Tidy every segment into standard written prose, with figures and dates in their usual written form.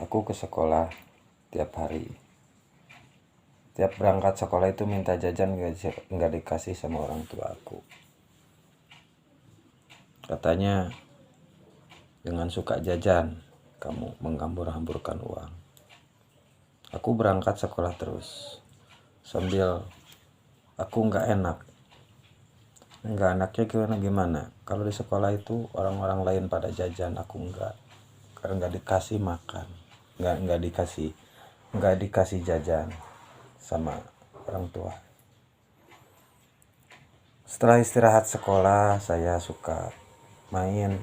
Aku ke sekolah tiap hari. Tiap berangkat sekolah itu minta jajan nggak dikasih sama orang tua aku. Katanya dengan suka jajan kamu menghambur-hamburkan uang. Aku berangkat sekolah terus sambil aku nggak enak. Nggak enaknya gimana? Kalau di sekolah itu orang-orang lain pada jajan, aku nggak. Karena nggak dikasih makan, nggak dikasih jajan sama orang tua. Setelah istirahat sekolah, saya suka main,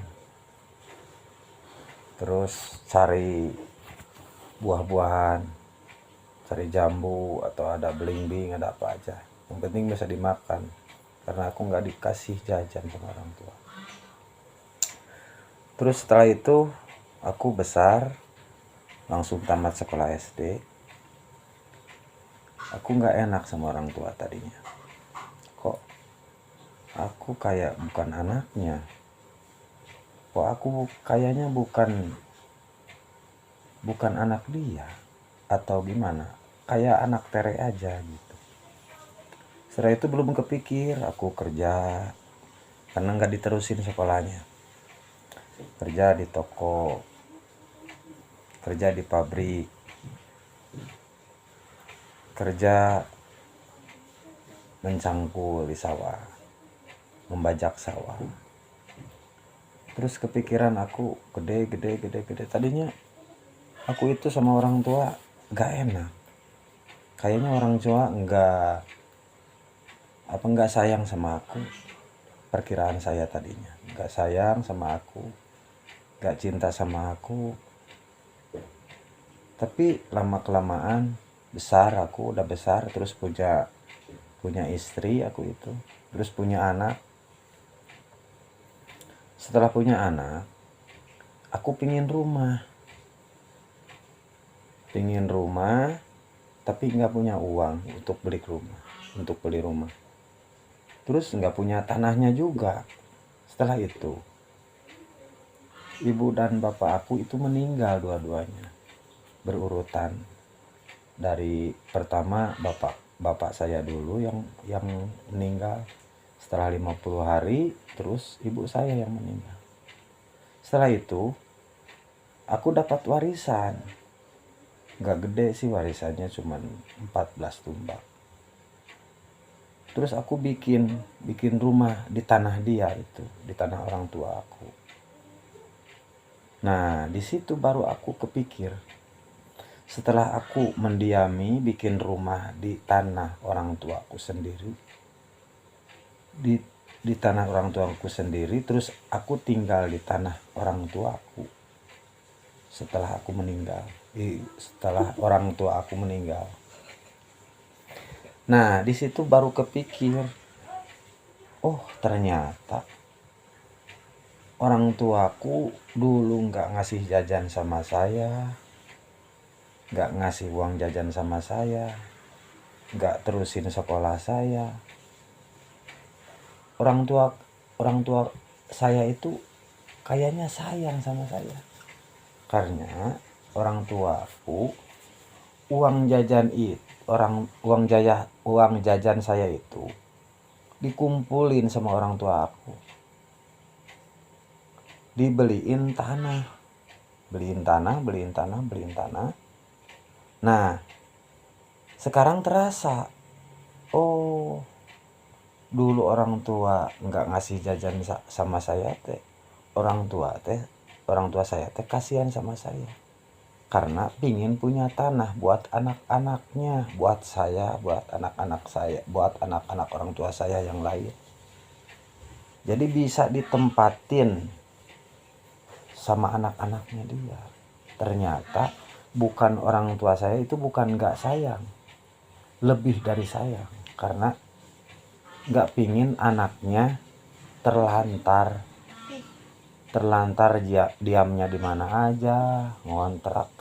terus cari buah-buahan, cari jambu atau ada belimbing, ada apa aja. Yang penting bisa dimakan, karena aku nggak dikasih jajan sama orang tua. Terus setelah itu aku besar, langsung tamat sekolah SD. Aku nggak enak sama orang tua tadinya. Kok aku kayak bukan anaknya? Kok aku kayaknya bukan anak dia? Atau gimana? Kayak anak tere aja gitu. Setelah itu belum kepikir, aku kerja. Karena nggak diterusin sekolahnya. Kerja di toko, kerja di pabrik, kerja mencangkul di sawah, membajak sawah. Terus kepikiran aku gede. Tadinya aku itu sama orang tua gak enak. Kayaknya orang tua nggak sayang sama aku. Perkiraan saya tadinya nggak sayang sama aku, nggak cinta sama aku. Tapi lama kelamaan aku udah besar, terus punya istri aku itu, terus punya anak. Setelah punya anak, aku pingin rumah, tapi nggak punya uang untuk beli rumah. Terus nggak punya tanahnya juga. Setelah itu, ibu dan bapak aku itu meninggal dua-duanya, berurutan. Dari pertama bapak saya dulu yang meninggal. Setelah 50 hari, terus ibu saya yang meninggal. Setelah itu, aku dapat warisan. Nggak gede sih warisannya, cuman 14 tumbak. Terus aku bikin rumah di tanah dia itu, di tanah orang tua aku. Nah, di situ baru aku kepikir. Setelah aku mendiami bikin rumah di tanah orang tua aku sendiri, di tanah orang tua aku sendiri, terus aku tinggal di tanah orang tua aku. Setelah orang tua aku meninggal. Nah, di situ baru kepikir, oh ternyata orang tuaku dulu nggak ngasih jajan sama saya, nggak ngasih uang jajan sama saya, nggak terusin sekolah saya. Orang tua saya itu kayaknya sayang sama saya, karena orang tuaku uang jajan saya itu dikumpulin sama orang tua aku, dibeliin tanah. Nah, sekarang terasa, oh dulu orang tua nggak ngasih jajan sama saya teh, orang tua saya teh kasihan sama saya karena pingin punya tanah buat anak-anaknya, buat saya, buat anak-anak orang tua saya yang lain. Jadi bisa ditempatin sama anak-anaknya dia. Ternyata bukan orang tua saya itu bukan nggak sayang, lebih dari sayang, karena nggak pingin anaknya terlantar diamnya di mana aja, ngontrak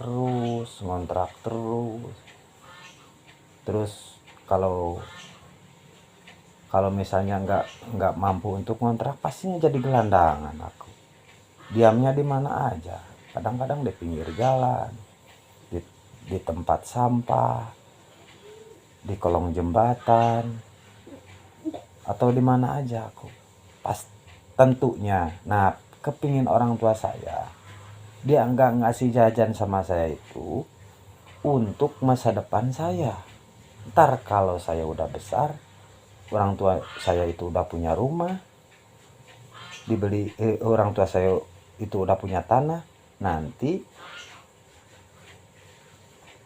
terus kalau misalnya nggak mampu untuk ngontrak, pastinya jadi gelandangan aku. Diamnya di mana aja, kadang-kadang di pinggir jalan, di tempat sampah, di kolong jembatan, atau di mana aja aku. Pas tentunya. Nah, kepingin orang tua saya, dia nggak ngasih jajan sama saya itu untuk masa depan saya. Ntar kalau saya udah besar, orang tua saya itu udah punya rumah, orang tua saya itu udah punya tanah, nanti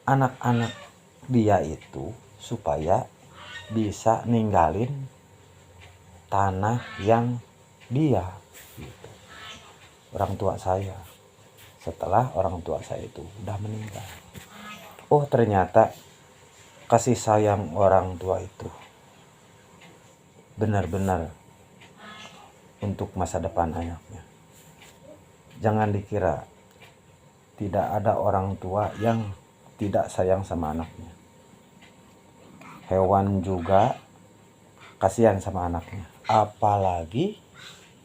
anak-anak dia itu supaya bisa ninggalin tanah yang dia gitu. Orang tua saya setelah orang tua saya itu udah meninggal. Oh, ternyata kasih sayang orang tua itu benar-benar untuk masa depan anaknya. Jangan dikira tidak ada orang tua yang tidak sayang sama anaknya. Hewan juga kasihan sama anaknya, apalagi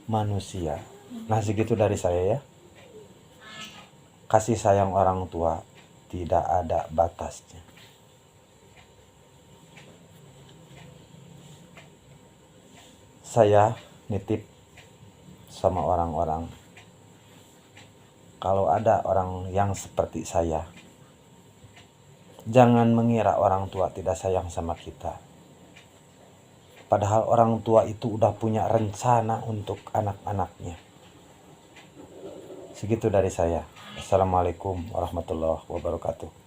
manusia. Nah, segitu dari saya ya. Kasih sayang orang tua tidak ada batasnya. Saya nitip sama orang-orang, kalau ada orang yang seperti saya, jangan mengira orang tua tidak sayang sama kita. Padahal orang tua itu udah punya rencana untuk anak-anaknya. Segitu dari saya. Assalamualaikum warahmatullahi wabarakatuh.